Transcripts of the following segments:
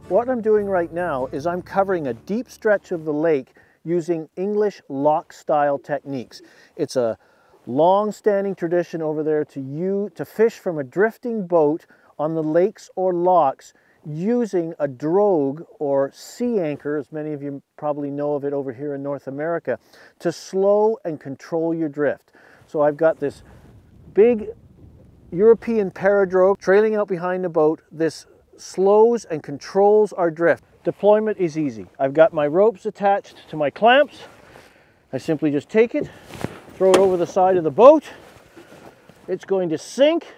What I'm doing right now is I'm covering a deep stretch of the lake using English lock style techniques. It's a long-standing tradition over there to fish from a drifting boat on the lakes or locks using a drogue or sea anchor, as many of you probably know of it over here in North America, to slow and control your drift. So I've got this big European paradrogue trailing out behind the boat. This slows and controls our drift. Deployment is easy. I've got my ropes attached to my clamps. I simply just take it, throw it over the side of the boat. It's going to sink,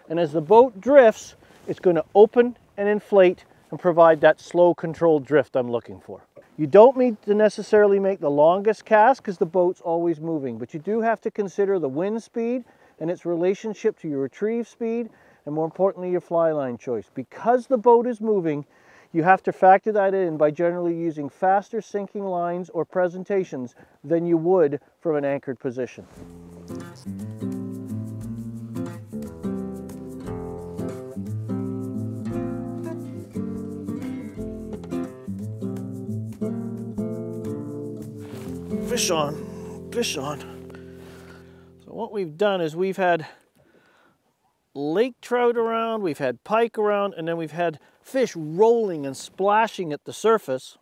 and as the boat drifts, it's going to open and inflate and provide that slow controlled drift I'm looking for. You don't need to necessarily make the longest cast because the boat's always moving, but you do have to consider the wind speed and its relationship to your retrieve speed, and more importantly, your fly line choice. Because the boat is moving, you have to factor that in by generally using faster sinking lines or presentations than you would from an anchored position. Fish on, fish on. So what we've done is we've had lake trout around, we've had pike around, and then we've had fish rolling and splashing at the surface.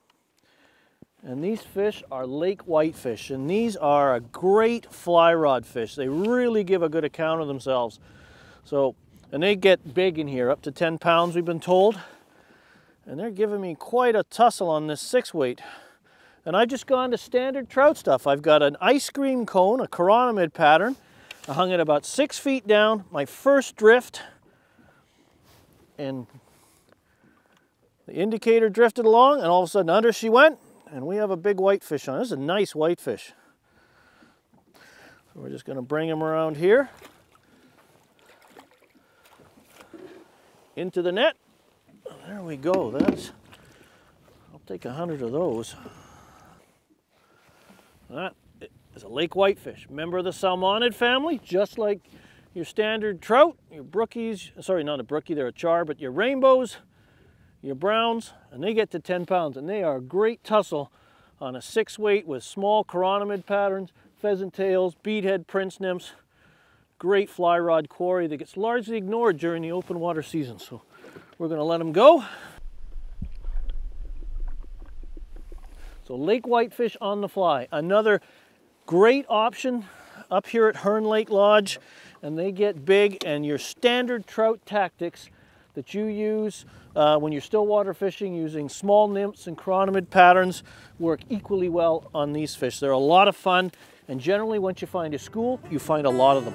And these fish are lake whitefish, and these are a great fly rod fish. They really give a good account of themselves. So, and they get big in here, up to 10 pounds we've been told. And they're giving me quite a tussle on this 6-weight. And I've just gone to standard trout stuff. I've got an ice cream cone, a chironomid pattern. I hung it about 6 feet down, my first drift, and the indicator drifted along, and all of a sudden under she went, and we have a big whitefish on. This is a nice whitefish. So we're just going to bring him around here into the net. There we go. I'll take 100 of those. That is a lake whitefish, member of the salmonid family, just like your standard trout, your brookies, sorry, not a brookie, they're a char, but your rainbows, your browns, and they get to 10 pounds, and they are a great tussle on a 6-weight with small chironomid patterns, pheasant tails, beadhead prince nymphs. Great fly rod quarry that gets largely ignored during the open water season. So we're going to let them go. So lake whitefish on the fly, another great option up here at Hearne Lake Lodge, and they get big, and your standard trout tactics that you use when you're stillwater fishing using small nymphs and chironomid patterns work equally well on these fish. They're a lot of fun, and generally once you find a school, you find a lot of them.